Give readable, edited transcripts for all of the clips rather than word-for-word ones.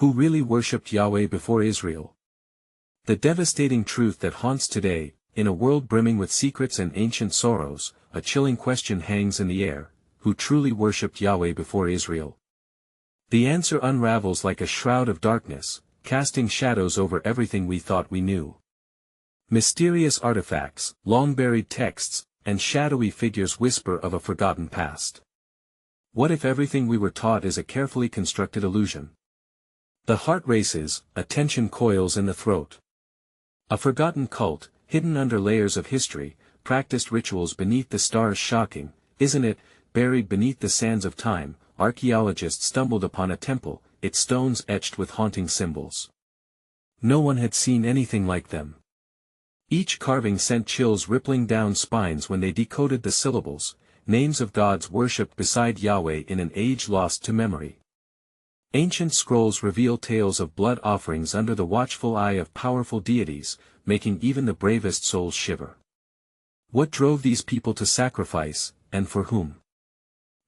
Who really worshipped Yahweh before Israel? The devastating truth that haunts today, in a world brimming with secrets and ancient sorrows, a chilling question hangs in the air: who truly worshipped Yahweh before Israel? The answer unravels like a shroud of darkness, casting shadows over everything we thought we knew. Mysterious artifacts, long-buried texts, and shadowy figures whisper of a forgotten past. What if everything we were taught is a carefully constructed illusion? The heart races, a tension coils in the throat. A forgotten cult, hidden under layers of history, practiced rituals beneath the stars. Shocking, isn't it? Buried beneath the sands of time, archaeologists stumbled upon a temple, its stones etched with haunting symbols. No one had seen anything like them. Each carving sent chills rippling down spines when they decoded the syllables, names of gods worshipped beside Yahweh in an age lost to memory. Ancient scrolls reveal tales of blood offerings under the watchful eye of powerful deities, making even the bravest souls shiver. What drove these people to sacrifice, and for whom?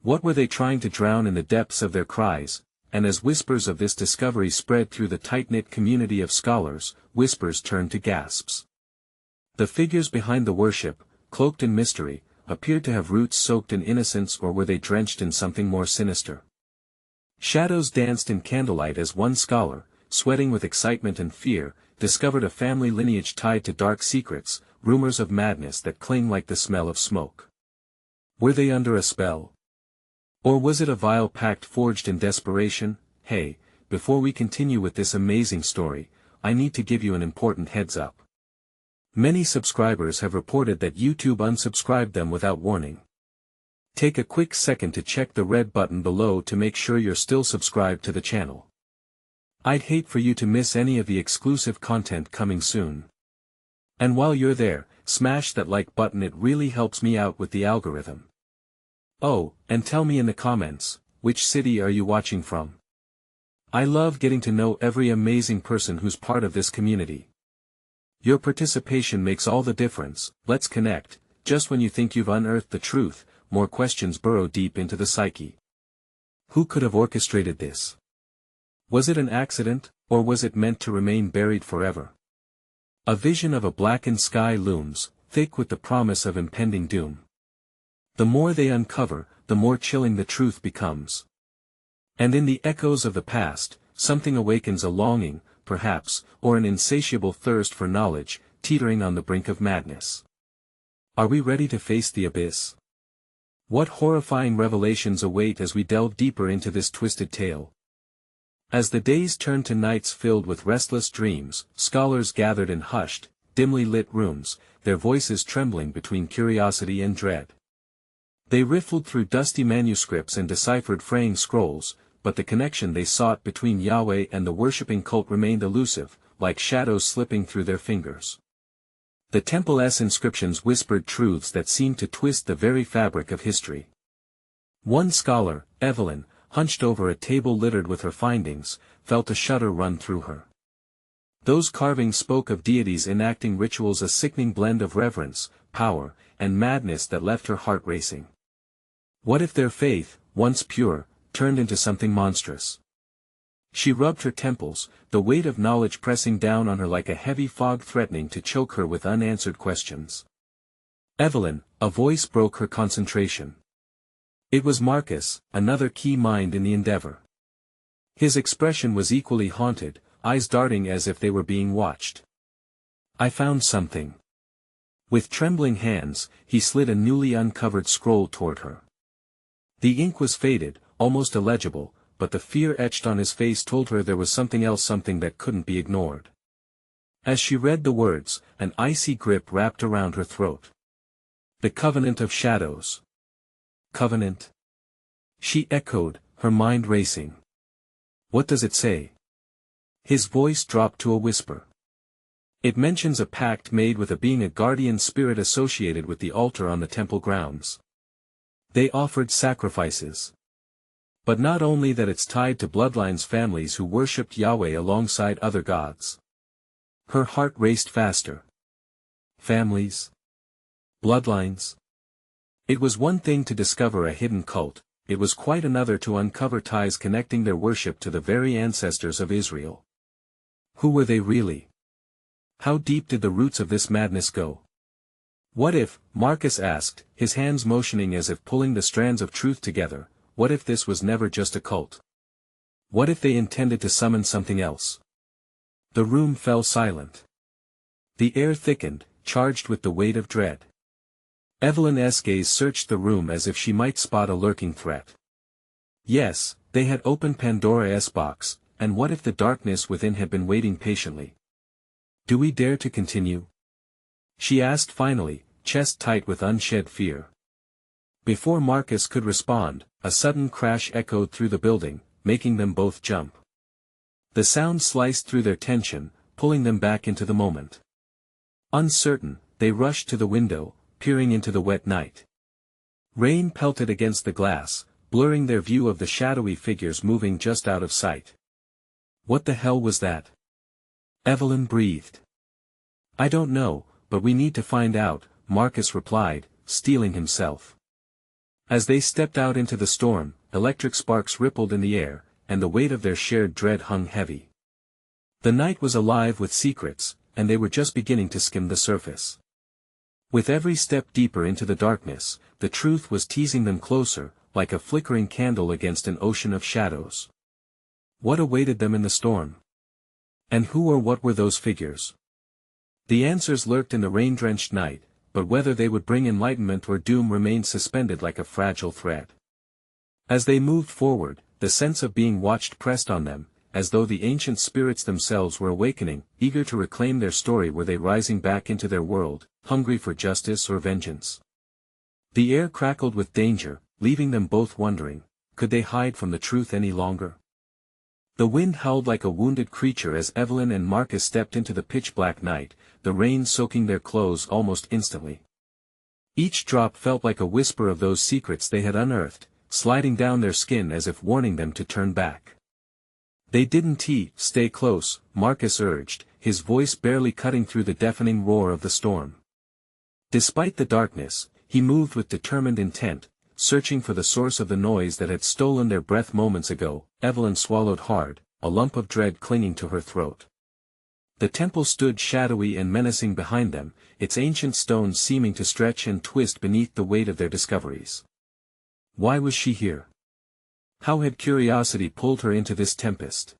What were they trying to drown in the depths of their cries? And as whispers of this discovery spread through the tight-knit community of scholars, whispers turned to gasps. The figures behind the worship, cloaked in mystery, appeared to have roots soaked in innocence, or were they drenched in something more sinister? Shadows danced in candlelight as one scholar, sweating with excitement and fear, discovered a family lineage tied to dark secrets, rumors of madness that cling like the smell of smoke. Were they under a spell? Or was it a vile pact forged in desperation? Hey, before we continue with this amazing story, I need to give you an important heads up. Many subscribers have reported that YouTube unsubscribed them without warning. Take a quick second to check the red button below to make sure you're still subscribed to the channel. I'd hate for you to miss any of the exclusive content coming soon. And while you're there, smash that like button, it really helps me out with the algorithm. Oh, and tell me in the comments, which city are you watching from? I love getting to know every amazing person who's part of this community. Your participation makes all the difference. Let's connect. Just when you think you've unearthed the truth, more questions burrow deep into the psyche. Who could have orchestrated this? Was it an accident, or was it meant to remain buried forever? A vision of a blackened sky looms, thick with the promise of impending doom. The more they uncover, the more chilling the truth becomes. And in the echoes of the past, something awakens, a longing, perhaps, or an insatiable thirst for knowledge, teetering on the brink of madness. Are we ready to face the abyss? What horrifying revelations await as we delve deeper into this twisted tale? As the days turned to nights filled with restless dreams, scholars gathered in hushed, dimly lit rooms, their voices trembling between curiosity and dread. They riffled through dusty manuscripts and deciphered fraying scrolls, but the connection they sought between Yahweh and the worshipping cult remained elusive, like shadows slipping through their fingers. The temple's inscriptions whispered truths that seemed to twist the very fabric of history. One scholar, Evelyn, hunched over a table littered with her findings, felt a shudder run through her. Those carvings spoke of deities enacting rituals, a sickening blend of reverence, power, and madness that left her heart racing. What if their faith, once pure, turned into something monstrous? She rubbed her temples, the weight of knowledge pressing down on her like a heavy fog, threatening to choke her with unanswered questions. Evelyn, a voice broke her concentration. It was Marcus, another key mind in the endeavor. His expression was equally haunted, eyes darting as if they were being watched. I found something. With trembling hands, he slid a newly uncovered scroll toward her. The ink was faded, almost illegible, but the fear etched on his face told her there was something else, something that couldn't be ignored. As she read the words, an icy grip wrapped around her throat. The Covenant of Shadows. Covenant? She echoed, her mind racing. What does it say? His voice dropped to a whisper. It mentions a pact made with a being, a guardian spirit associated with the altar on the temple grounds. They offered sacrifices. But not only that, it's tied to bloodlines, families who worshipped Yahweh alongside other gods. Her heart raced faster. Families? Bloodlines? It was one thing to discover a hidden cult, it was quite another to uncover ties connecting their worship to the very ancestors of Israel. Who were they really? How deep did the roots of this madness go? What if, Marcus asked, his hands motioning as if pulling the strands of truth together, what if this was never just a cult? What if they intended to summon something else? The room fell silent. The air thickened, charged with the weight of dread. Evelyn's gaze searched the room as if she might spot a lurking threat. Yes, they had opened Pandora's box, and what if the darkness within had been waiting patiently? Do we dare to continue? She asked finally, chest tight with unshed fear. Before Marcus could respond, a sudden crash echoed through the building, making them both jump. The sound sliced through their tension, pulling them back into the moment. Uncertain, they rushed to the window, peering into the wet night. Rain pelted against the glass, blurring their view of the shadowy figures moving just out of sight. What the hell was that? Evelyn breathed. I don't know, but we need to find out, Marcus replied, steeling himself. As they stepped out into the storm, electric sparks rippled in the air, and the weight of their shared dread hung heavy. The night was alive with secrets, and they were just beginning to skim the surface. With every step deeper into the darkness, the truth was teasing them closer, like a flickering candle against an ocean of shadows. What awaited them in the storm? And who or what were those figures? The answers lurked in the rain-drenched night, but whether they would bring enlightenment or doom remained suspended like a fragile thread. As they moved forward, the sense of being watched pressed on them, as though the ancient spirits themselves were awakening, eager to reclaim their story. Were they rising back into their world, hungry for justice or vengeance? The air crackled with danger, leaving them both wondering, could they hide from the truth any longer? The wind howled like a wounded creature as Evelyn and Marcus stepped into the pitch-black night, the rain soaking their clothes almost instantly. Each drop felt like a whisper of those secrets they had unearthed, sliding down their skin as if warning them to turn back. They didn't stay close, Marcus urged, his voice barely cutting through the deafening roar of the storm. Despite the darkness, he moved with determined intent, searching for the source of the noise that had stolen their breath moments ago. Evelyn swallowed hard, a lump of dread clinging to her throat. The temple stood shadowy and menacing behind them, its ancient stones seeming to stretch and twist beneath the weight of their discoveries. Why was she here? How had curiosity pulled her into this tempest?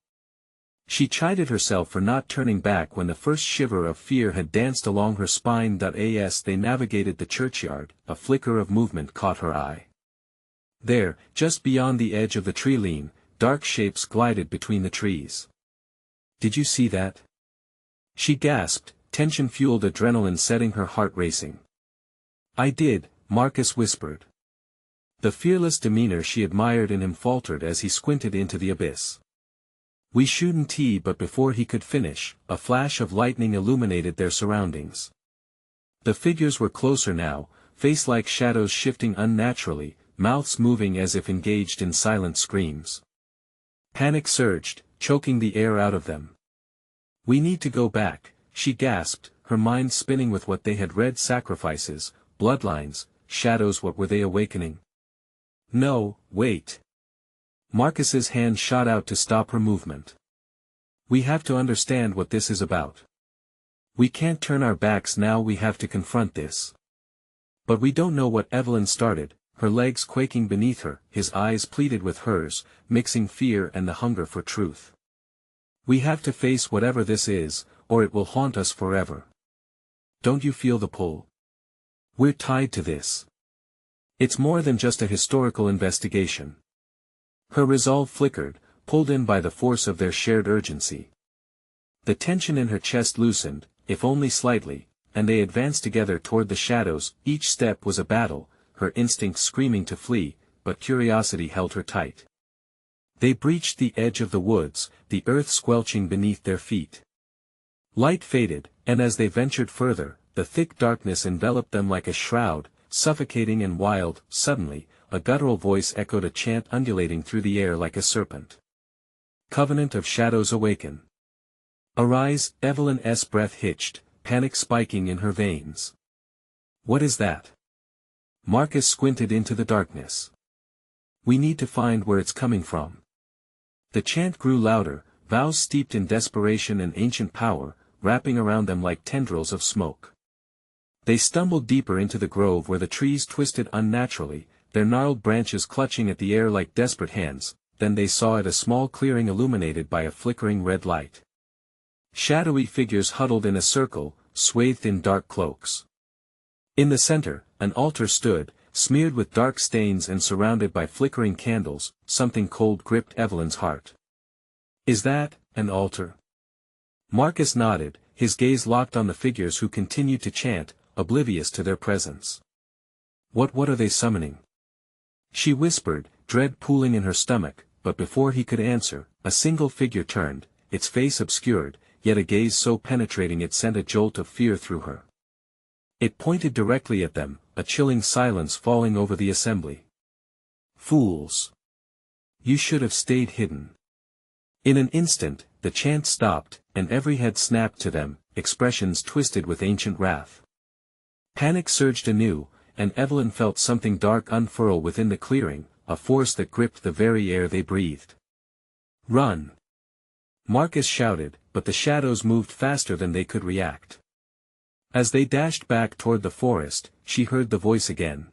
She chided herself for not turning back when the first shiver of fear had danced along her spine. As they navigated the churchyard, a flicker of movement caught her eye. There, just beyond the edge of the tree line, dark shapes glided between the trees. Did you see that? She gasped, tension-fueled adrenaline setting her heart racing. I did, Marcus whispered. The fearless demeanor she admired in him faltered as he squinted into the abyss. We shouldn't. But before he could finish, a flash of lightning illuminated their surroundings. The figures were closer now, face-like shadows shifting unnaturally, mouths moving as if engaged in silent screams. Panic surged, choking the air out of them. We need to go back, she gasped, her mind spinning with what they had read: sacrifices, bloodlines, shadows. What were they awakening? No, wait. Marcus's hand shot out to stop her movement. We have to understand what this is about. We can't turn our backs now. We have to confront this. But we don't know what. Evelyn started, her legs quaking beneath her. His eyes pleaded with hers, mixing fear and the hunger for truth. We have to face whatever this is, or it will haunt us forever. Don't you feel the pull? We're tied to this. It's more than just a historical investigation. Her resolve flickered, pulled in by the force of their shared urgency. The tension in her chest loosened, if only slightly, and they advanced together toward the shadows. Each step was a battle, her instincts screaming to flee, but curiosity held her tight. They breached the edge of the woods, the earth squelching beneath their feet. Light faded, and as they ventured further, the thick darkness enveloped them like a shroud, suffocating and wild. Suddenly, a guttural voice echoed a chant undulating through the air like a serpent. Covenant of shadows awaken. Arise. Evelyn's breath hitched, panic spiking in her veins. What is that? Marcus squinted into the darkness. We need to find where it's coming from. The chant grew louder, vows steeped in desperation and ancient power, wrapping around them like tendrils of smoke. They stumbled deeper into the grove where the trees twisted unnaturally, their gnarled branches clutching at the air like desperate hands. Then they saw it, a small clearing illuminated by a flickering red light. Shadowy figures huddled in a circle, swathed in dark cloaks. In the center, an altar stood, smeared with dark stains and surrounded by flickering candles. Something cold gripped Evelyn's heart. "Is that an altar?" Marcus nodded, his gaze locked on the figures who continued to chant, oblivious to their presence. What are they summoning?" she whispered, dread pooling in her stomach, but before he could answer, a single figure turned, its face obscured, yet a gaze so penetrating it sent a jolt of fear through her. It pointed directly at them, a chilling silence falling over the assembly. "Fools! You should have stayed hidden." In an instant, the chant stopped, and every head snapped to them, expressions twisted with ancient wrath. Panic surged anew, and Evelyn felt something dark unfurl within the clearing, a force that gripped the very air they breathed. "Run!" Marcus shouted, but the shadows moved faster than they could react. As they dashed back toward the forest, she heard the voice again.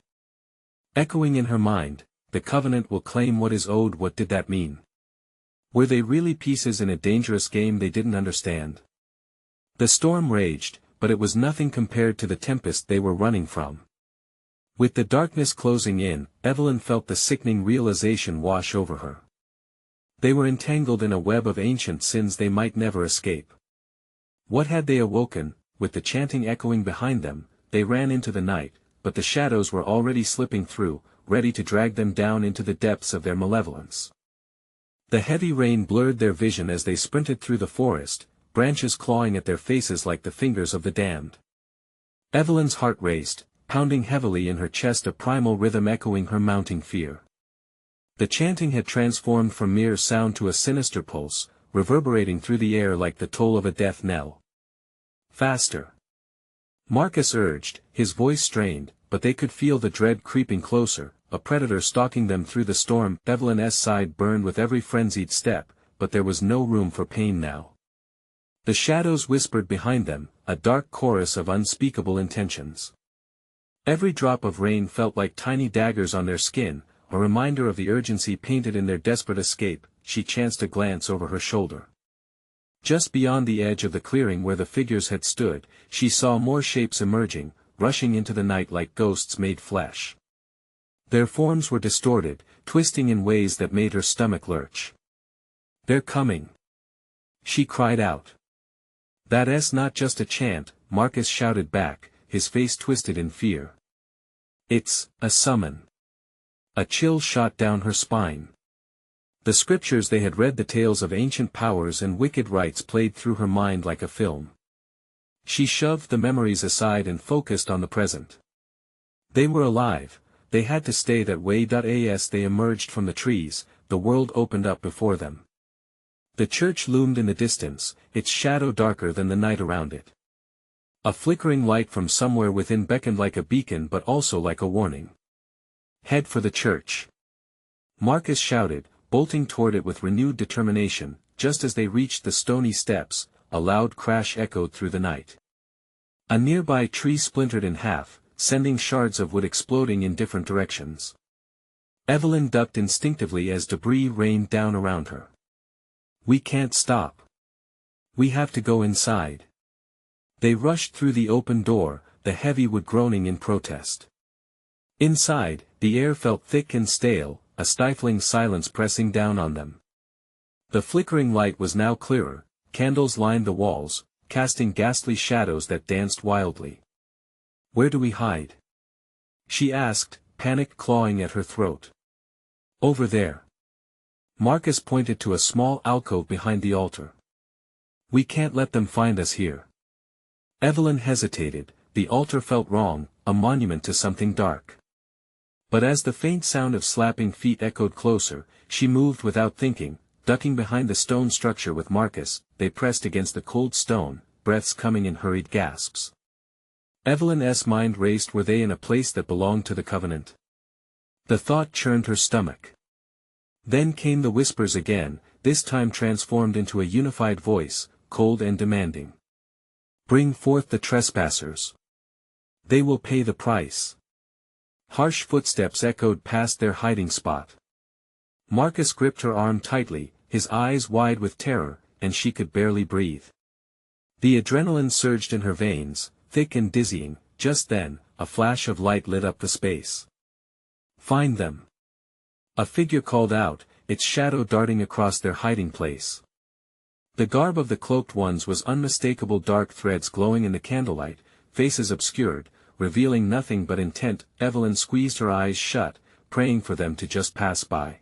Echoing in her mind, "The covenant will claim what is owed." What did that mean? Were they really pieces in a dangerous game they didn't understand? The storm raged, but it was nothing compared to the tempest they were running from. With the darkness closing in, Evelyn felt the sickening realization wash over her. They were entangled in a web of ancient sins they might never escape. What had they awoken? With the chanting echoing behind them, they ran into the night, but the shadows were already slipping through, ready to drag them down into the depths of their malevolence. The heavy rain blurred their vision as they sprinted through the forest, branches clawing at their faces like the fingers of the damned. Evelyn's heart raced, pounding heavily in her chest, a primal rhythm echoing her mounting fear. The chanting had transformed from mere sound to a sinister pulse, reverberating through the air like the toll of a death knell. "Faster!" Marcus urged, his voice strained, but they could feel the dread creeping closer, a predator stalking them through the storm. Evelyn's side burned with every frenzied step, but there was no room for pain now. The shadows whispered behind them, a dark chorus of unspeakable intentions. Every drop of rain felt like tiny daggers on their skin, a reminder of the urgency painted in their desperate escape. She chanced a glance over her shoulder. Just beyond the edge of the clearing where the figures had stood, she saw more shapes emerging, rushing into the night like ghosts made flesh. Their forms were distorted, twisting in ways that made her stomach lurch. "They're coming!" she cried out. "That's not just a chant," Marcus shouted back, his face twisted in fear. "It's a summon." A chill shot down her spine. The scriptures they had read, the tales of ancient powers and wicked rites, played through her mind like a film. She shoved the memories aside and focused on the present. They were alive, they had to stay that way. As they emerged from the trees, the world opened up before them. The church loomed in the distance, its shadow darker than the night around it. A flickering light from somewhere within beckoned like a beacon, but also like a warning. "Head for the church!" Marcus shouted, bolting toward it with renewed determination. Just as they reached the stony steps, a loud crash echoed through the night. A nearby tree splintered in half, sending shards of wood exploding in different directions. Evelyn ducked instinctively as debris rained down around her. "We can't stop. We have to go inside." They rushed through the open door, the heavy wood groaning in protest. Inside, the air felt thick and stale, a stifling silence pressing down on them. The flickering light was now clearer, candles lined the walls, casting ghastly shadows that danced wildly. "Where do we hide?" she asked, panic clawing at her throat. "Over there." Marcus pointed to a small alcove behind the altar. "We can't let them find us here." Evelyn hesitated. The altar felt wrong, a monument to something dark. But as the faint sound of slapping feet echoed closer, she moved without thinking, ducking behind the stone structure with Marcus. They pressed against the cold stone, breaths coming in hurried gasps. Evelyn's mind raced. Were they in a place that belonged to the covenant? The thought churned her stomach. Then came the whispers again, this time transformed into a unified voice, cold and demanding. Bring forth the trespassers. They will pay the price. Harsh footsteps echoed past their hiding spot. Marcus gripped her arm tightly, his eyes wide with terror, and she could barely breathe. The adrenaline surged in her veins, thick and dizzying. Just then, a flash of light lit up the space. Find them. A figure called out, its shadow darting across their hiding place. The garb of the cloaked ones was unmistakable, dark threads glowing in the candlelight, faces obscured, revealing nothing but intent. Evelyn squeezed her eyes shut, praying for them to just pass by.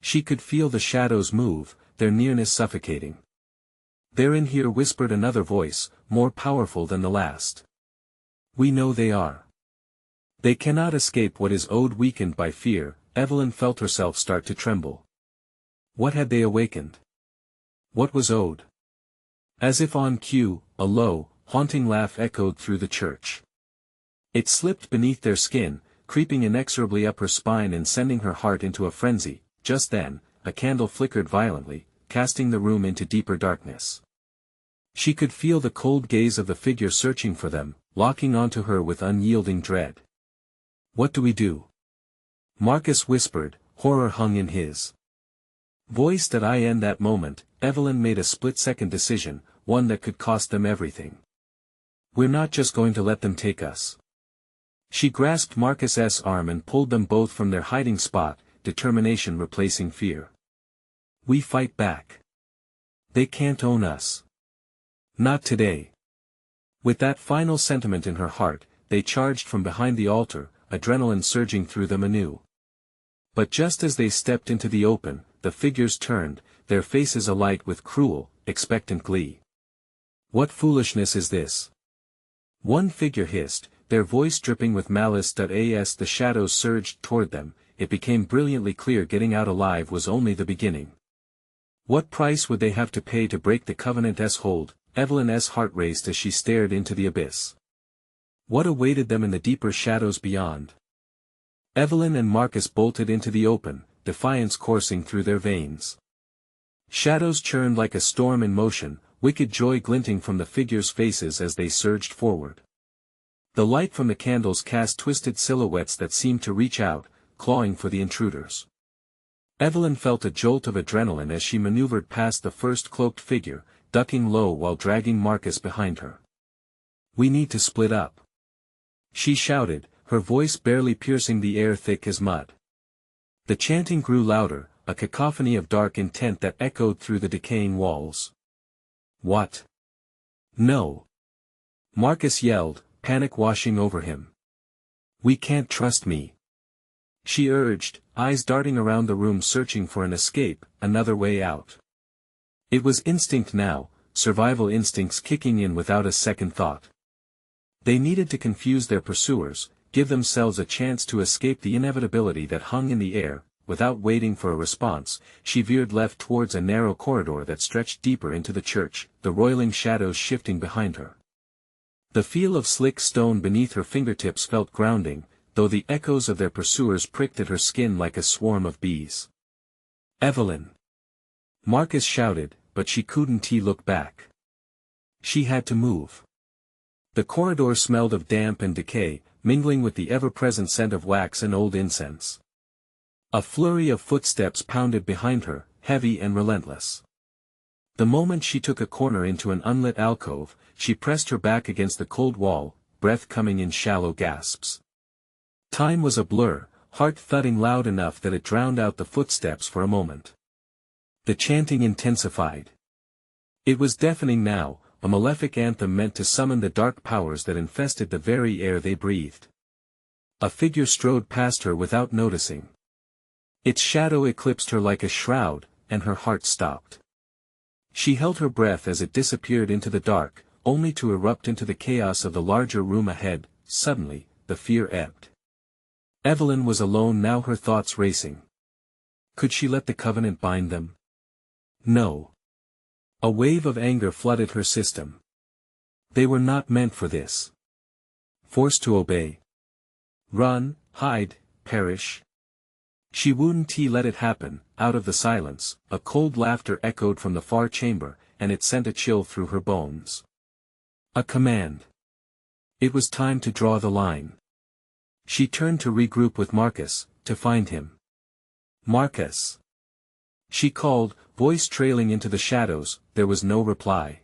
She could feel the shadows move, their nearness suffocating. They're in here, whispered another voice, more powerful than the last. We know they are. They cannot escape what is owed. Weakened by fear, Evelyn felt herself start to tremble. What had they awakened? What was owed? As if on cue, a low, haunting laugh echoed through the church. It slipped beneath their skin, creeping inexorably up her spine and sending her heart into a frenzy. Just then, a candle flickered violently, casting the room into deeper darkness. She could feel the cold gaze of the figure searching for them, locking onto her with unyielding dread. What do we do? Marcus whispered, horror hung in his voice. In that moment, Evelyn made a split-second decision, one that could cost them everything. We're not just going to let them take us. She grasped Marcus's arm and pulled them both from their hiding spot, determination replacing fear. We fight back. They can't own us. Not today. With that final sentiment in her heart, they charged from behind the altar, adrenaline surging through them anew. But just as they stepped into the open, the figures turned, their faces alight with cruel, expectant glee. What foolishness is this? One figure hissed, their voice dripping with malice. As the shadows surged toward them, it became brilliantly clear getting out alive was only the beginning. What price would they have to pay to break the covenant's hold? Evelyn's heart raced as she stared into the abyss. What awaited them in the deeper shadows beyond? Evelyn and Marcus bolted into the open, defiance coursing through their veins. Shadows churned like a storm in motion, wicked joy glinting from the figures' faces as they surged forward. The light from the candles cast twisted silhouettes that seemed to reach out, clawing for the intruders. Evelyn felt a jolt of adrenaline as she maneuvered past the first cloaked figure, ducking low while dragging Marcus behind her. We need to split up. She shouted, her voice barely piercing the air, thick as mud. The chanting grew louder, a cacophony of dark intent that echoed through the decaying walls. What? No. Marcus yelled, panic washing over him. We can't trust me. She urged, eyes darting around the room searching for an escape, another way out. It was instinct now, survival instincts kicking in without a second thought. They needed to confuse their pursuers, give themselves a chance to escape the inevitability that hung in the air. Without waiting for a response, she veered left towards a narrow corridor that stretched deeper into the church, the roiling shadows shifting behind her. The feel of slick stone beneath her fingertips felt grounding, though the echoes of their pursuers pricked at her skin like a swarm of bees. Evelyn! Marcus shouted, but she couldn't look back. She had to move. The corridor smelled of damp and decay, mingling with the ever-present scent of wax and old incense. A flurry of footsteps pounded behind her, heavy and relentless. The moment she took a corner into an unlit alcove, she pressed her back against the cold wall, breath coming in shallow gasps. Time was a blur, heart thudding loud enough that it drowned out the footsteps for a moment. The chanting intensified. It was deafening now, a malefic anthem meant to summon the dark powers that infested the very air they breathed. A figure strode past her without noticing. Its shadow eclipsed her like a shroud, and her heart stopped. She held her breath as it disappeared into the dark, only to erupt into the chaos of the larger room ahead. Suddenly, the fear ebbed. Evelyn was alone now, her thoughts racing. Could she let the covenant bind them? No. A wave of anger flooded her system. They were not meant for this. Forced to obey. Run, hide, perish. She wouldn't let it happen. Out of the silence, a cold laughter echoed from the far chamber, and it sent a chill through her bones. A command. It was time to draw the line. She turned to regroup with Marcus, to find him. "Marcus!" she called, voice trailing into the shadows. There was no reply.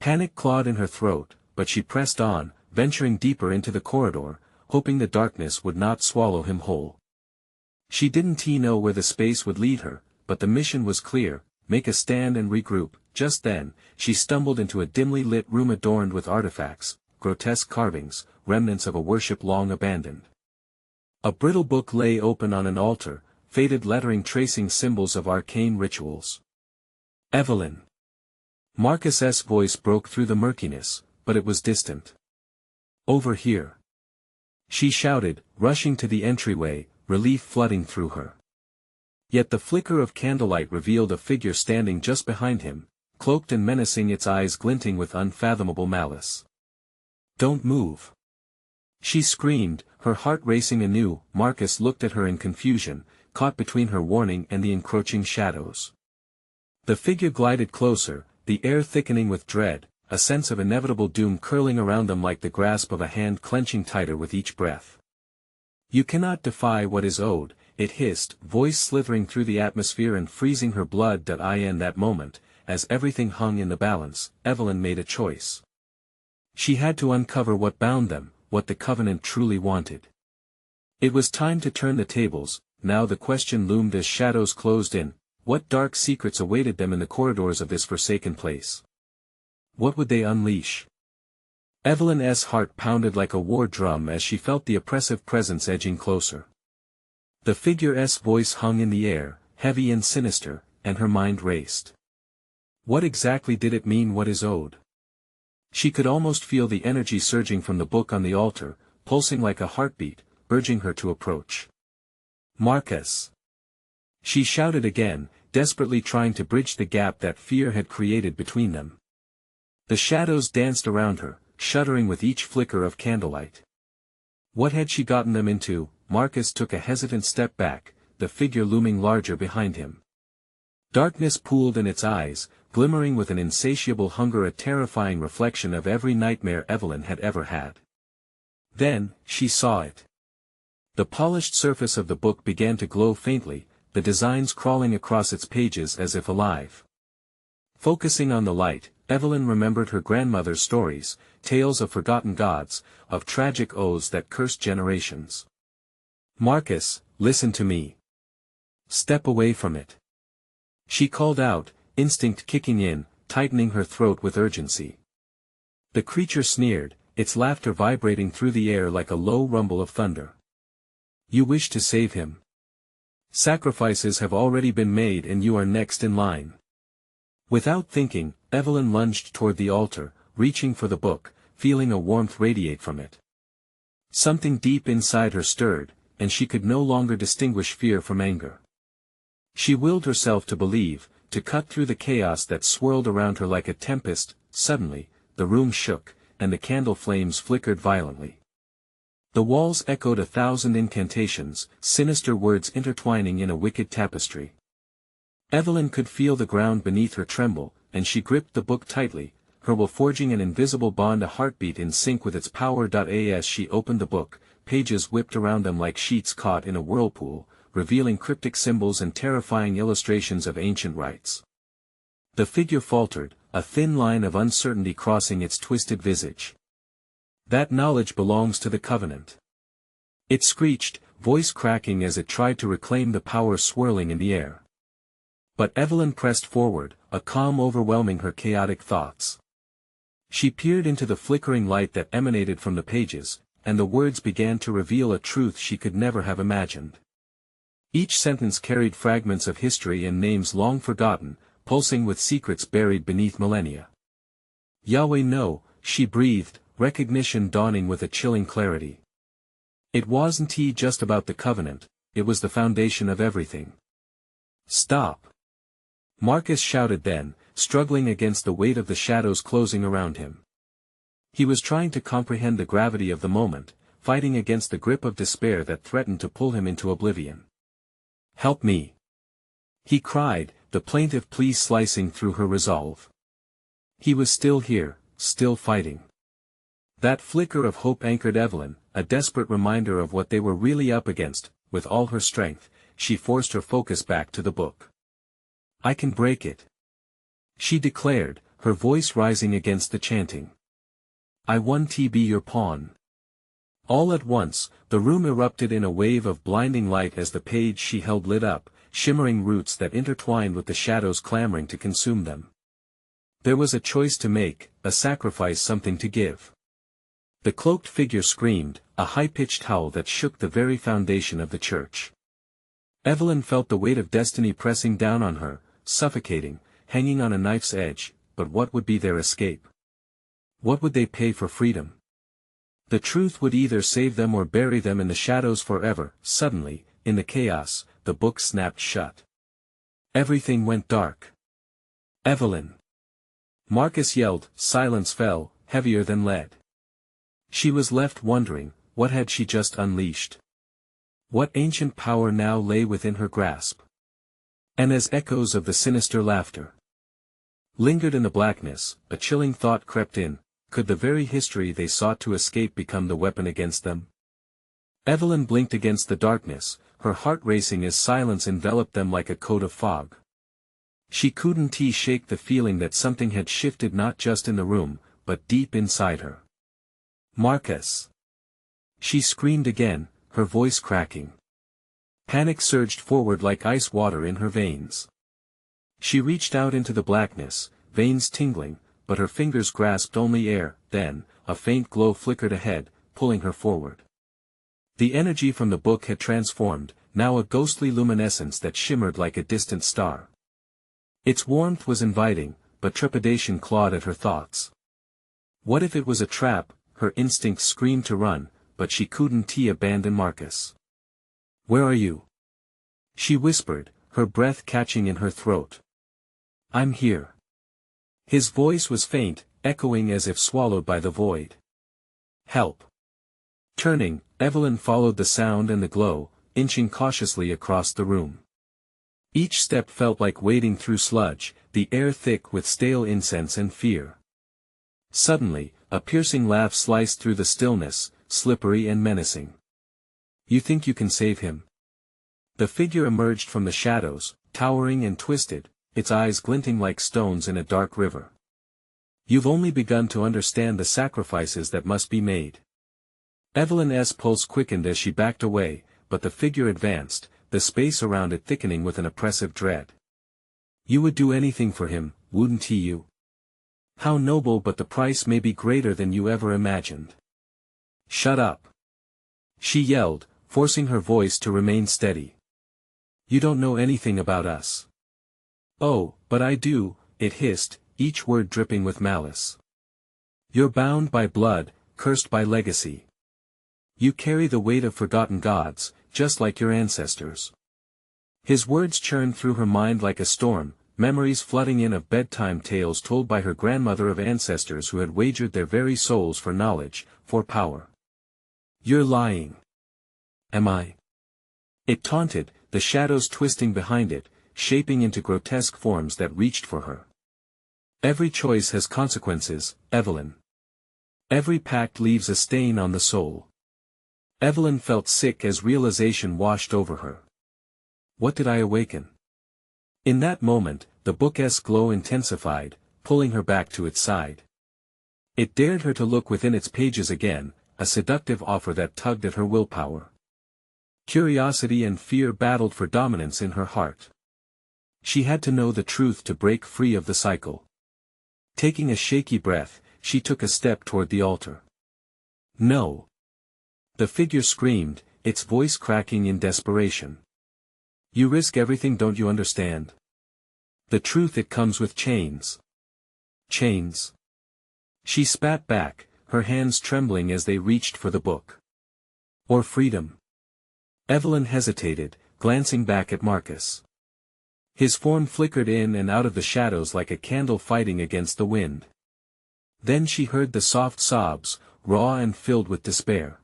Panic clawed in her throat, but she pressed on, venturing deeper into the corridor, hoping the darkness would not swallow him whole. She didn't know where the space would lead her, but the mission was clear: make a stand and regroup. Just then, she stumbled into a dimly lit room adorned with artifacts, grotesque carvings, remnants of a worship long abandoned. A brittle book lay open on an altar, faded lettering tracing symbols of arcane rituals. "Evelyn!" Marcus's voice broke through the murkiness, but it was distant. "Over here!" she shouted, rushing to the entryway, relief flooding through her. Yet the flicker of candlelight revealed a figure standing just behind him, cloaked and menacing, its eyes glinting with unfathomable malice. "Don't move!" she screamed, her heart racing anew. Marcus looked at her in confusion, caught between her warning and the encroaching shadows. The figure glided closer, the air thickening with dread, a sense of inevitable doom curling around them like the grasp of a hand clenching tighter with each breath. "You cannot defy what is owed," it hissed, voice slithering through the atmosphere and freezing her blood. In that moment, as everything hung in the balance, Evelyn made a choice. She had to uncover what bound them, what the covenant truly wanted. It was time to turn the tables. Now the question loomed as shadows closed in: what dark secrets awaited them in the corridors of this forsaken place? What would they unleash? Evelyn's heart pounded like a war drum as she felt the oppressive presence edging closer. The figure's voice hung in the air, heavy and sinister, and her mind raced. What exactly did it mean, what is owed? She could almost feel the energy surging from the book on the altar, pulsing like a heartbeat, urging her to approach. "Marcus!" she shouted again, desperately trying to bridge the gap that fear had created between them. The shadows danced around her, shuddering with each flicker of candlelight. What had she gotten them into? Marcus took a hesitant step back, the figure looming larger behind him. Darkness pooled in its eyes, glimmering with an insatiable hunger, a terrifying reflection of every nightmare Evelyn had ever had. Then, she saw it. The polished surface of the book began to glow faintly, the designs crawling across its pages as if alive. Focusing on the light, Evelyn remembered her grandmother's stories, tales of forgotten gods, of tragic oaths that cursed generations. "Marcus, listen to me. Step away from it," she called out, instinct kicking in, tightening her throat with urgency. The creature sneered, its laughter vibrating through the air like a low rumble of thunder. "You wish to save him? Sacrifices have already been made and you are next in line." Without thinking, Evelyn lunged toward the altar, reaching for the book, feeling a warmth radiate from it. Something deep inside her stirred, and she could no longer distinguish fear from anger. She willed herself to believe, to cut through the chaos that swirled around her like a tempest. Suddenly, the room shook, and the candle flames flickered violently. The walls echoed 1,000 incantations, sinister words intertwining in a wicked tapestry. Evelyn could feel the ground beneath her tremble, and she gripped the book tightly, her will forging an invisible bond, a heartbeat in sync with its power. As she opened the book, pages whipped around them like sheets caught in a whirlpool, revealing cryptic symbols and terrifying illustrations of ancient rites. The figure faltered, a thin line of uncertainty crossing its twisted visage. "That knowledge belongs to the covenant," it screeched, voice cracking as it tried to reclaim the power swirling in the air. But Evelyn pressed forward, a calm overwhelming her chaotic thoughts. She peered into the flickering light that emanated from the pages, and the words began to reveal a truth she could never have imagined. Each sentence carried fragments of history and names long forgotten, pulsing with secrets buried beneath millennia. "Yahweh, no," she breathed, recognition dawning with a chilling clarity. It wasn't just about the covenant, it was the foundation of everything. "Stop!" Marcus shouted then, struggling against the weight of the shadows closing around him. He was trying to comprehend the gravity of the moment, fighting against the grip of despair that threatened to pull him into oblivion. Help me! He cried, the plaintive plea slicing through her resolve. He was still here, still fighting. That flicker of hope anchored Evelyn, a desperate reminder of what they were really up against. With all her strength, she forced her focus back to the book. I can break it, she declared, her voice rising against the chanting. I want to be your pawn. All at once, the room erupted in a wave of blinding light as the page she held lit up, shimmering roots that intertwined with the shadows clamoring to consume them. There was a choice to make, a sacrifice, something to give. The cloaked figure screamed, a high-pitched howl that shook the very foundation of the church. Evelyn felt the weight of destiny pressing down on her, suffocating, hanging on a knife's edge, but what would be their escape? What would they pay for freedom? The truth would either save them or bury them in the shadows forever. Suddenly, in the chaos, the book snapped shut. Everything went dark. Evelyn! Marcus yelled, silence fell, heavier than lead. She was left wondering, what had she just unleashed? What ancient power now lay within her grasp? And as echoes of the sinister laughter lingered in the blackness, a chilling thought crept in, could the very history they sought to escape become the weapon against them? Evelyn blinked against the darkness, her heart racing as silence enveloped them like a coat of fog. She couldn't shake the feeling that something had shifted not just in the room, but deep inside her. Marcus! She screamed again, her voice cracking. Panic surged forward like ice water in her veins. She reached out into the blackness, veins tingling, but her fingers grasped only air. Then, a faint glow flickered ahead, pulling her forward. The energy from the book had transformed, now a ghostly luminescence that shimmered like a distant star. Its warmth was inviting, but trepidation clawed at her thoughts. What if it was a trap? Her instincts screamed to run, but she couldn't abandon Marcus. Where are you? She whispered, her breath catching in her throat. I'm here. His voice was faint, echoing as if swallowed by the void. Help! Turning, Evelyn followed the sound and the glow, inching cautiously across the room. Each step felt like wading through sludge, the air thick with stale incense and fear. Suddenly, a piercing laugh sliced through the stillness, slippery and menacing. You think you can save him? The figure emerged from the shadows, towering and twisted, its eyes glinting like stones in a dark river. You've only begun to understand the sacrifices that must be made. Evelyn's pulse quickened as she backed away, but the figure advanced, the space around it thickening with an oppressive dread. You would do anything for him, wouldn't you? How noble, but the price may be greater than you ever imagined. Shut up! She yelled, forcing her voice to remain steady. You don't know anything about us. Oh, but I do, it hissed, each word dripping with malice. You're bound by blood, cursed by legacy. You carry the weight of forgotten gods, just like your ancestors. His words churned through her mind like a storm, memories flooding in of bedtime tales told by her grandmother of ancestors who had wagered their very souls for knowledge, for power. You're lying. Am I? It taunted, the shadows twisting behind it, shaping into grotesque forms that reached for her. Every choice has consequences, Evelyn. Every pact leaves a stain on the soul. Evelyn felt sick as realization washed over her. What did I awaken? In that moment, the book's glow intensified, pulling her back to its side. It dared her to look within its pages again, a seductive offer that tugged at her willpower. Curiosity and fear battled for dominance in her heart. She had to know the truth to break free of the cycle. Taking a shaky breath, she took a step toward the altar. No! The figure screamed, its voice cracking in desperation. You risk everything, don't you understand? The truth, it comes with chains. Chains. She spat back, her hands trembling as they reached for the book. Or freedom. Evelyn hesitated, glancing back at Marcus. His form flickered in and out of the shadows like a candle fighting against the wind. Then she heard the soft sobs, raw and filled with despair.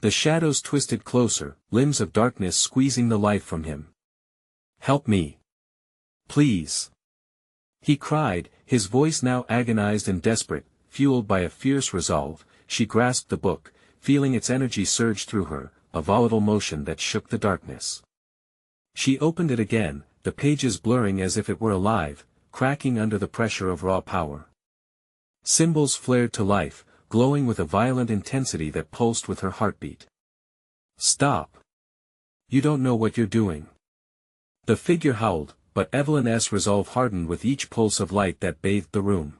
The shadows twisted closer, limbs of darkness squeezing the life from him. "Help me. Please!" he cried, his voice now agonized and desperate, fueled by a fierce resolve. She grasped the book, feeling its energy surge through her, a volatile motion that shook the darkness. She opened it again, the pages blurring as if it were alive, cracking under the pressure of raw power. Symbols flared to life, glowing with a violent intensity that pulsed with her heartbeat. "Stop! You don't know what you're doing." The figure howled, but Evelyn's resolve hardened with each pulse of light that bathed the room.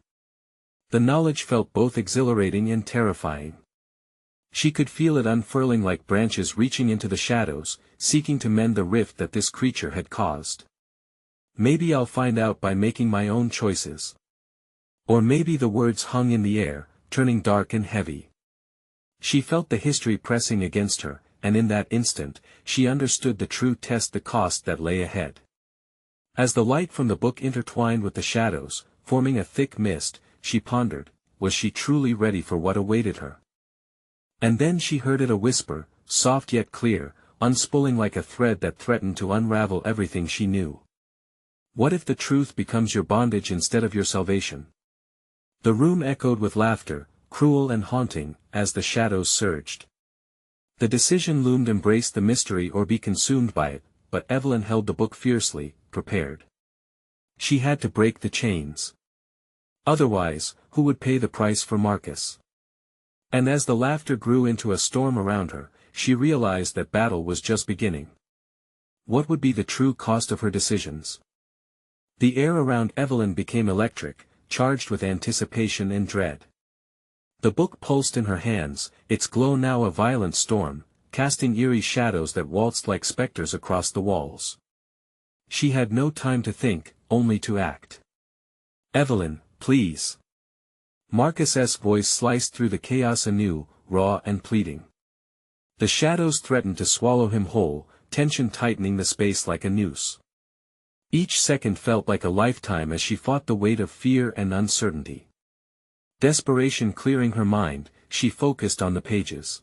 The knowledge felt both exhilarating and terrifying. She could feel it unfurling like branches reaching into the shadows, seeking to mend the rift that this creature had caused. "Maybe I'll find out by making my own choices." Or maybe the words hung in the air, turning dark and heavy. She felt the history pressing against her, and in that instant, she understood the true test, the cost that lay ahead. As the light from the book intertwined with the shadows, forming a thick mist, she pondered, was she truly ready for what awaited her? And then she heard it, a whisper, soft yet clear, unspooling like a thread that threatened to unravel everything she knew. "What if the truth becomes your bondage instead of your salvation?" The room echoed with laughter, cruel and haunting, as the shadows surged. The decision loomed: embrace the mystery or be consumed by it, but Evelyn held the book fiercely, prepared. She had to break the chains. Otherwise, who would pay the price for Marcus? And as the laughter grew into a storm around her, she realized that battle was just beginning. What would be the true cost of her decisions? The air around Evelyn became electric, charged with anticipation and dread. The book pulsed in her hands, its glow now a violent storm, casting eerie shadows that waltzed like specters across the walls. She had no time to think, only to act. "Evelyn, please." Marcus's voice sliced through the chaos anew, raw and pleading. The shadows threatened to swallow him whole, tension tightening the space like a noose. Each second felt like a lifetime as she fought the weight of fear and uncertainty. Desperation clearing her mind, she focused on the pages.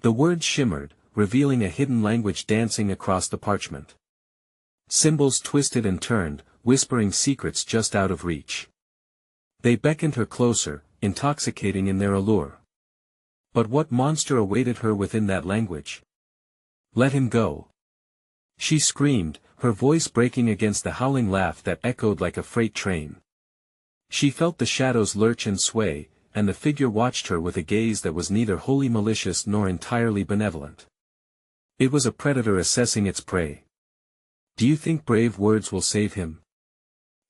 The words shimmered, revealing a hidden language dancing across the parchment. Symbols twisted and turned, whispering secrets just out of reach. They beckoned her closer, intoxicating in their allure. But what monster awaited her within that language? "Let him go!" she screamed, her voice breaking against the howling laugh that echoed like a freight train. She felt the shadows lurch and sway, and the figure watched her with a gaze that was neither wholly malicious nor entirely benevolent. It was a predator assessing its prey. "Do you think brave words will save him?"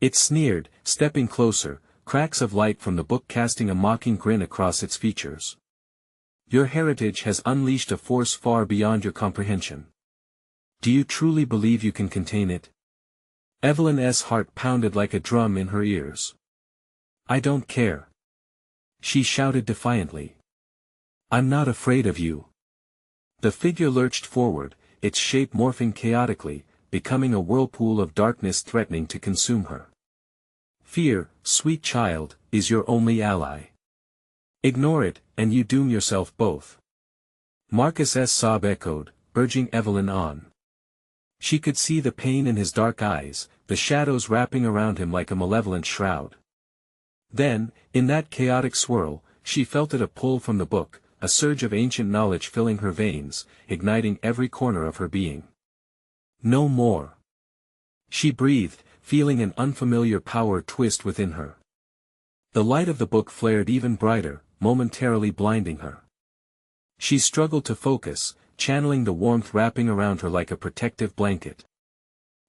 it sneered, stepping closer, cracks of light from the book casting a mocking grin across its features. "Your heritage has unleashed a force far beyond your comprehension. Do you truly believe you can contain it?" Evelyn's heart pounded like a drum in her ears. "I don't care," she shouted defiantly. "I'm not afraid of you." The figure lurched forward, its shape morphing chaotically, becoming a whirlpool of darkness threatening to consume her. "Fear, sweet child, is your only ally. Ignore it, and you doom yourself both." Marcus's sob echoed, urging Evelyn on. She could see the pain in his dark eyes, the shadows wrapping around him like a malevolent shroud. Then, in that chaotic swirl, she felt it, a pull from the book, a surge of ancient knowledge filling her veins, igniting every corner of her being. "No more," she breathed, feeling an unfamiliar power twist within her. The light of the book flared even brighter, momentarily blinding her. She struggled to focus, channeling the warmth wrapping around her like a protective blanket.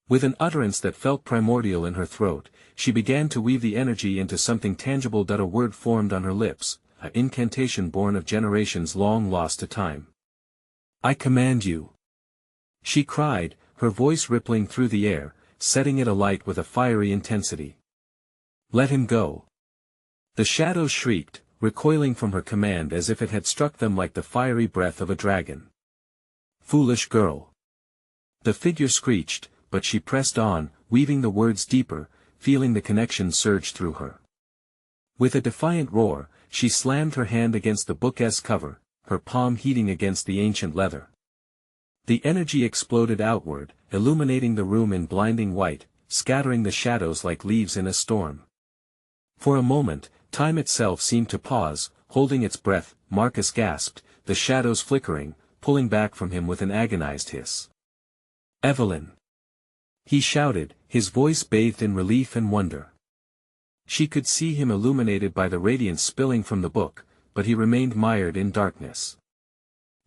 With an utterance that felt primordial in her throat, she began to weave the energy into something tangible. A word formed on her lips, an incantation born of generations long lost to time. "I command you," she cried, her voice rippling through the air, setting it alight with a fiery intensity. "Let him go." The shadows shrieked, recoiling from her command as if it had struck them like the fiery breath of a dragon. "Foolish girl!" the figure screeched, but she pressed on, weaving the words deeper, feeling the connection surge through her. With a defiant roar, she slammed her hand against the book's cover, her palm heating against the ancient leather. The energy exploded outward, illuminating the room in blinding white, scattering the shadows like leaves in a storm. For a moment, time itself seemed to pause, holding its breath. Marcus gasped, the shadows flickering, pulling back from him with an agonized hiss. "Evelyn!" he shouted, his voice bathed in relief and wonder. She could see him illuminated by the radiance spilling from the book, but he remained mired in darkness.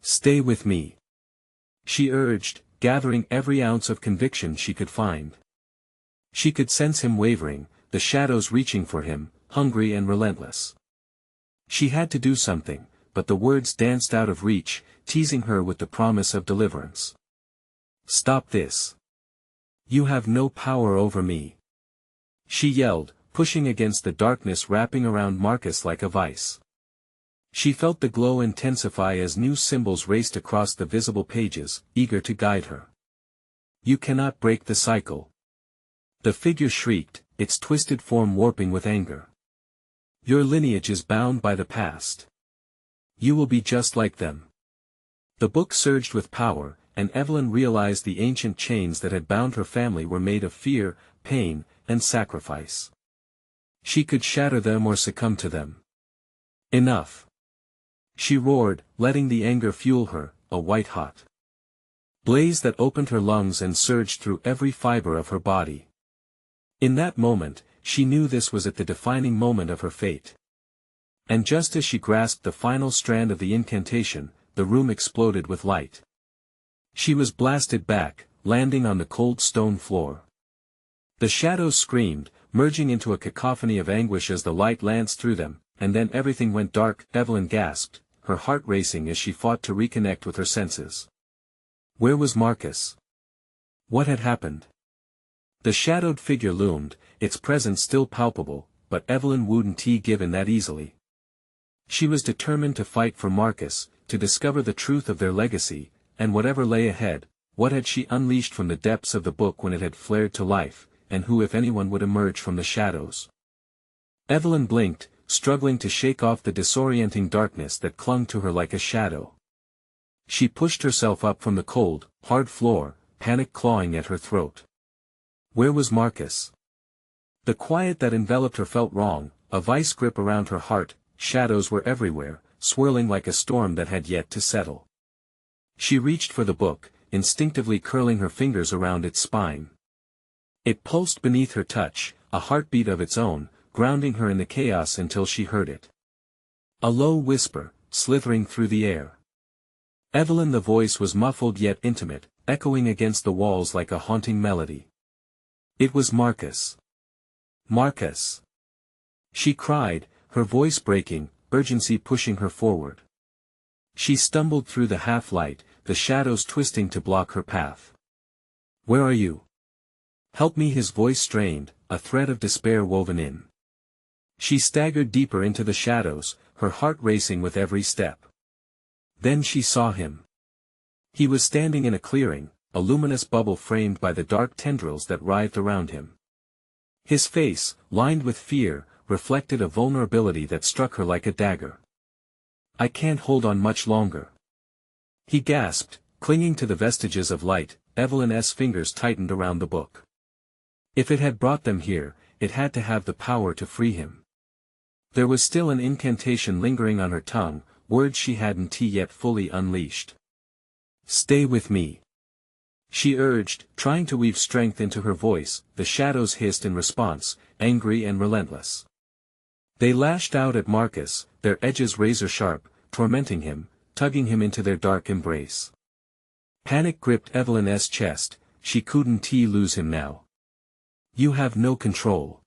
"Stay with me," she urged, gathering every ounce of conviction she could find. She could sense him wavering, the shadows reaching for him, hungry and relentless. She had to do something, but the words danced out of reach, teasing her with the promise of deliverance. "Stop this. You have no power over me," she yelled, pushing against the darkness wrapping around Marcus like a vice. She felt the glow intensify as new symbols raced across the visible pages, eager to guide her. "You cannot break the cycle." The figure shrieked, its twisted form warping with anger. "Your lineage is bound by the past. You will be just like them." The book surged with power, and Evelyn realized the ancient chains that had bound her family were made of fear, pain, and sacrifice. She could shatter them or succumb to them. "Enough!" she roared, letting the anger fuel her, a white-hot blaze that opened her lungs and surged through every fiber of her body. In that moment, she knew this was at the defining moment of her fate. And just as she grasped the final strand of the incantation, the room exploded with light. She was blasted back, landing on the cold stone floor. The shadows screamed, merging into a cacophony of anguish as the light lanced through them, and then everything went dark. Evelyn gasped, her heart racing as she fought to reconnect with her senses. Where was Marcus? What had happened? The shadowed figure loomed, its presence still palpable, but Evelyn wouldn't give in that easily. She was determined to fight for Marcus, to discover the truth of their legacy, and whatever lay ahead. What had she unleashed from the depths of the book when it had flared to life, and who if anyone would emerge from the shadows? Evelyn blinked, struggling to shake off the disorienting darkness that clung to her like a shadow. She pushed herself up from the cold, hard floor, panic clawing at her throat. Where was Marcus? The quiet that enveloped her felt wrong, a vice grip around her heart. Shadows were everywhere, swirling like a storm that had yet to settle. She reached for the book, instinctively curling her fingers around its spine. It pulsed beneath her touch, a heartbeat of its own, grounding her in the chaos until she heard it. A low whisper, slithering through the air. Evelyn, the voice was muffled yet intimate, echoing against the walls like a haunting melody. It was Marcus. "Marcus!" she cried, her voice breaking, urgency pushing her forward. She stumbled through the half-light, the shadows twisting to block her path. "Where are you? Help me!" His voice strained, a thread of despair woven in. She staggered deeper into the shadows, her heart racing with every step. Then she saw him. He was standing in a clearing, a luminous bubble framed by the dark tendrils that writhed around him. His face, lined with fear, reflected a vulnerability that struck her like a dagger. "I can't hold on much longer," he gasped, clinging to the vestiges of light. Evelyn's fingers tightened around the book. If it had brought them here, it had to have the power to free him. There was still an incantation lingering on her tongue, words she hadn't yet fully unleashed. "Stay with me," she urged, trying to weave strength into her voice. The shadows hissed in response, angry and relentless. They lashed out at Marcus, their edges razor-sharp, tormenting him, tugging him into their dark embrace. Panic gripped Evelyn's chest. She couldn't lose him now. "You have no control.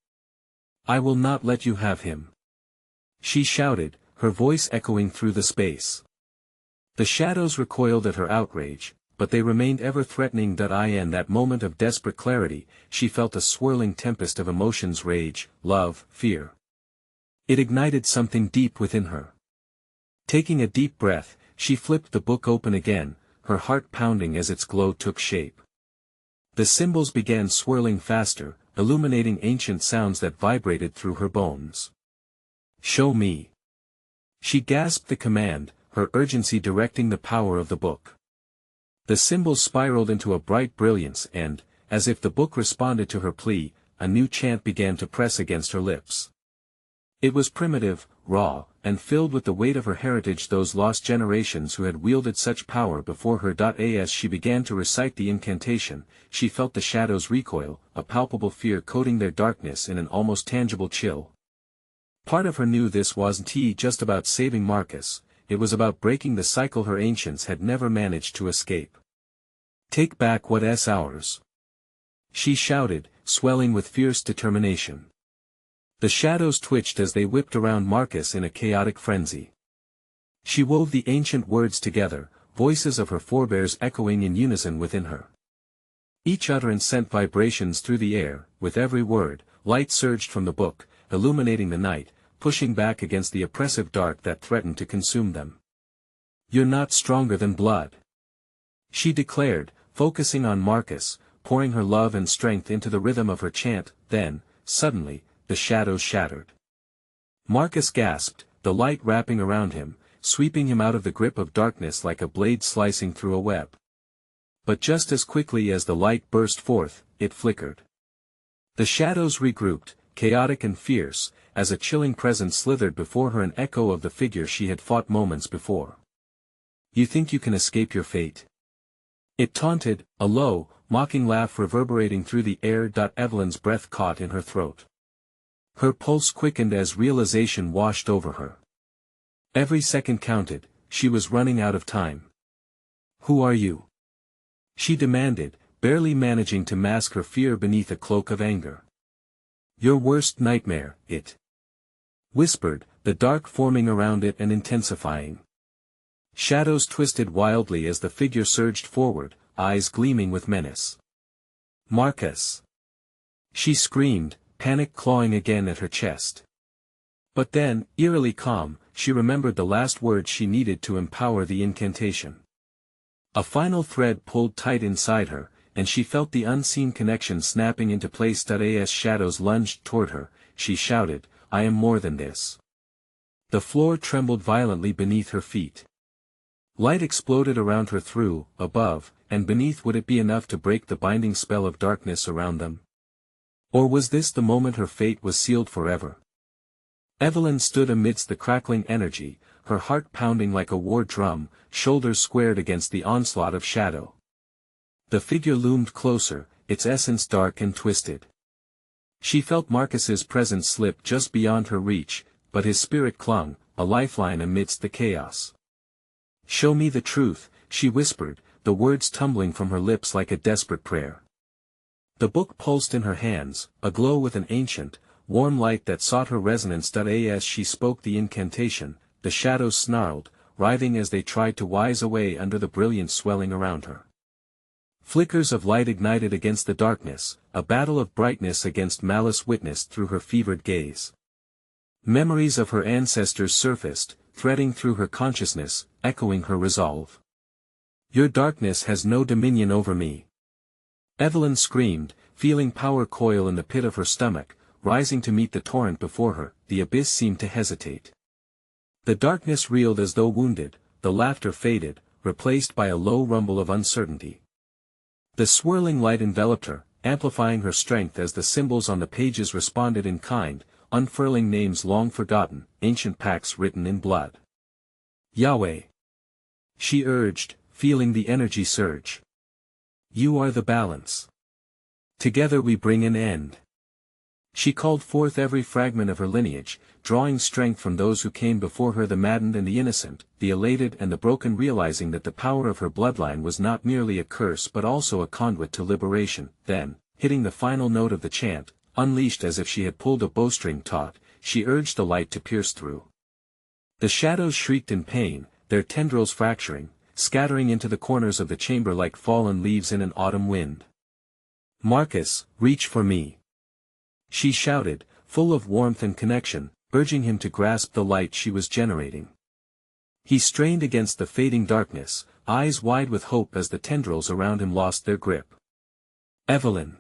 I will not let you have him," she shouted, her voice echoing through the space. The shadows recoiled at her outrage, but they remained ever threatening. In that moment of desperate clarity, she felt a swirling tempest of emotions: rage, love, fear. It ignited something deep within her. Taking a deep breath, she flipped the book open again, her heart pounding as its glow took shape. The symbols began swirling faster, illuminating ancient sounds that vibrated through her bones. "Show me." She gasped the command, her urgency directing the power of the book. The symbols spiraled into a bright brilliance and, as if the book responded to her plea, a new chant began to press against her lips. It was primitive, raw, and filled with the weight of her heritage, those lost generations who had wielded such power before her. As she began to recite the incantation, she felt the shadows recoil, a palpable fear coating their darkness in an almost tangible chill. Part of her knew this wasn't just about saving Marcus, it was about breaking the cycle her ancients had never managed to escape. "Take back what's ours," she shouted, swelling with fierce determination. The shadows twitched as they whipped around Marcus in a chaotic frenzy. She wove the ancient words together, voices of her forebears echoing in unison within her. Each utterance sent vibrations through the air. With every word, light surged from the book, illuminating the night, pushing back against the oppressive dark that threatened to consume them. "You're not stronger than blood," she declared, focusing on Marcus, pouring her love and strength into the rhythm of her chant. Then, suddenly, the shadows shattered. Marcus gasped, the light wrapping around him, sweeping him out of the grip of darkness like a blade slicing through a web. But just as quickly as the light burst forth, it flickered. The shadows regrouped, chaotic and fierce, as a chilling presence slithered before her, an echo of the figure she had fought moments before. "You think you can escape your fate?" it taunted, a low, mocking laugh reverberating through the air. Evelyn's breath caught in her throat. Her pulse quickened as realization washed over her. Every second counted, she was running out of time. "Who are you?" she demanded, barely managing to mask her fear beneath a cloak of anger. "Your worst nightmare," it whispered, the dark forming around it and intensifying. Shadows twisted wildly as the figure surged forward, eyes gleaming with menace. "Marcus!" she screamed, panic clawing again at her chest. But then, eerily calm, she remembered the last words she needed to empower the incantation. A final thread pulled tight inside her, and she felt the unseen connection snapping into place. As shadows lunged toward her, she shouted, "I am more than this." The floor trembled violently beneath her feet. Light exploded around her through, above, and beneath. Would it be enough to break the binding spell of darkness around them? Or was this the moment her fate was sealed forever? Evelyn stood amidst the crackling energy, her heart pounding like a war drum, shoulders squared against the onslaught of shadow. The figure loomed closer, its essence dark and twisted. She felt Marcus's presence slip just beyond her reach, but his spirit clung, a lifeline amidst the chaos. "Show me the truth," she whispered, the words tumbling from her lips like a desperate prayer. The book pulsed in her hands, aglow with an ancient, warm light that sought her resonance. As she spoke the incantation, the shadows snarled, writhing as they tried to wise away under the brilliance swelling around her. Flickers of light ignited against the darkness, a battle of brightness against malice witnessed through her fevered gaze. Memories of her ancestors surfaced, threading through her consciousness, echoing her resolve. "Your darkness has no dominion over me," Evelyn screamed, feeling power coil in the pit of her stomach, rising to meet the torrent before her. The abyss seemed to hesitate. The darkness reeled as though wounded, the laughter faded, replaced by a low rumble of uncertainty. The swirling light enveloped her, amplifying her strength as the symbols on the pages responded in kind, unfurling names long forgotten, ancient pacts written in blood. "Yahweh," she urged, feeling the energy surge. "You are the balance. Together we bring an end." She called forth every fragment of her lineage, drawing strength from those who came before her, the maddened and the innocent, the elated and the broken, realizing that the power of her bloodline was not merely a curse but also a conduit to liberation. Then, hitting the final note of the chant, unleashed as if she had pulled a bowstring taut, she urged the light to pierce through. The shadows shrieked in pain, their tendrils fracturing, scattering into the corners of the chamber like fallen leaves in an autumn wind. "Marcus, reach for me," she shouted, full of warmth and connection, urging him to grasp the light she was generating. He strained against the fading darkness, eyes wide with hope as the tendrils around him lost their grip. "Evelyn!"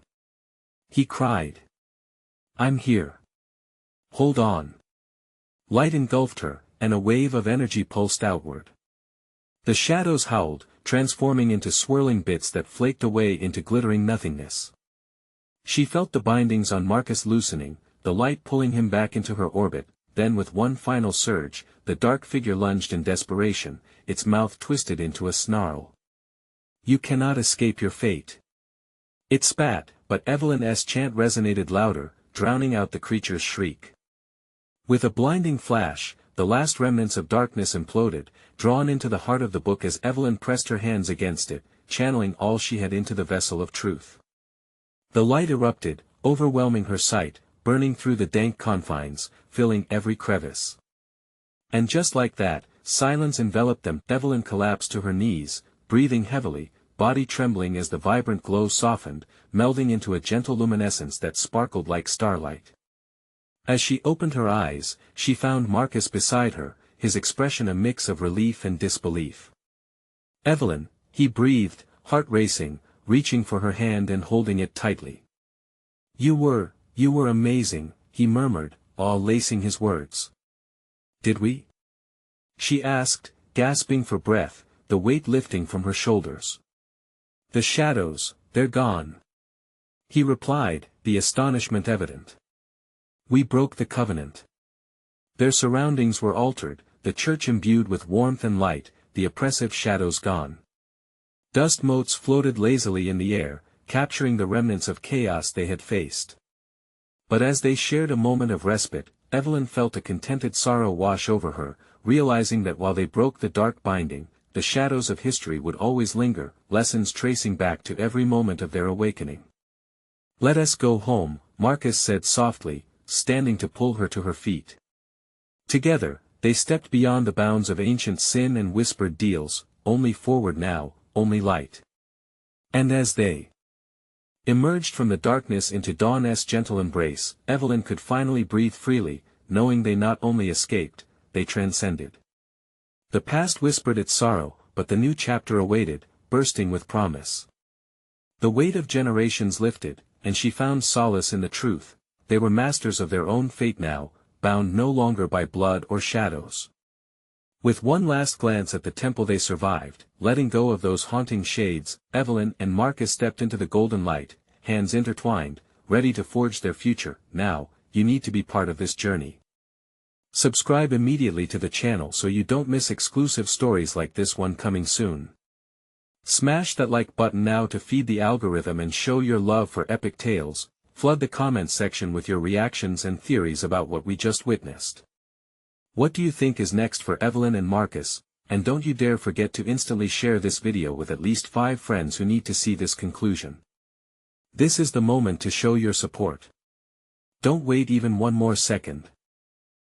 he cried. "I'm here. Hold on." Light engulfed her, and a wave of energy pulsed outward. The shadows howled, transforming into swirling bits that flaked away into glittering nothingness. She felt the bindings on Marcus loosening, the light pulling him back into her orbit, then with one final surge, the dark figure lunged in desperation, its mouth twisted into a snarl. "You cannot escape your fate." It spat, but Evelyn's chant resonated louder, drowning out the creature's shriek. With a blinding flash, the last remnants of darkness imploded, drawn into the heart of the book as Evelyn pressed her hands against it, channeling all she had into the vessel of truth. The light erupted, overwhelming her sight, burning through the dank confines, filling every crevice. And just like that, silence enveloped them. Evelyn collapsed to her knees, breathing heavily, body trembling as the vibrant glow softened, melding into a gentle luminescence that sparkled like starlight. As she opened her eyes, she found Marcus beside her, his expression a mix of relief and disbelief. "Evelyn," he breathed, heart racing, reaching for her hand and holding it tightly. You were amazing," he murmured, awe lacing his words. "Did we?" she asked, gasping for breath, the weight lifting from her shoulders. "The shadows, they're gone," he replied, the astonishment evident. "We broke the covenant." Their surroundings were altered, the church imbued with warmth and light, the oppressive shadows gone. Dust motes floated lazily in the air, capturing the remnants of chaos they had faced. But as they shared a moment of respite, Evelyn felt a contented sorrow wash over her, realizing that while they broke the dark binding, the shadows of history would always linger, lessons tracing back to every moment of their awakening. "Let us go home," Marcus said softly, standing to pull her to her feet. Together, they stepped beyond the bounds of ancient sin and whispered deals, only forward now, only light. And as they emerged from the darkness into dawn's gentle embrace, Evelyn could finally breathe freely, knowing they not only escaped, they transcended. The past whispered its sorrow, but the new chapter awaited, bursting with promise. The weight of generations lifted, and she found solace in the truth. They were masters of their own fate now, bound no longer by blood or shadows. With one last glance at the temple they survived, letting go of those haunting shades, Evelyn and Marcus stepped into the golden light, hands intertwined, ready to forge their future. Now, you need to be part of this journey. Subscribe immediately to the channel so you don't miss exclusive stories like this one coming soon. Smash that like button now to feed the algorithm and show your love for epic tales. Flood the comments section with your reactions and theories about what we just witnessed. What do you think is next for Evelyn and Marcus? And don't you dare forget to instantly share this video with at least 5 friends who need to see this conclusion. This is the moment to show your support. Don't wait even one more second.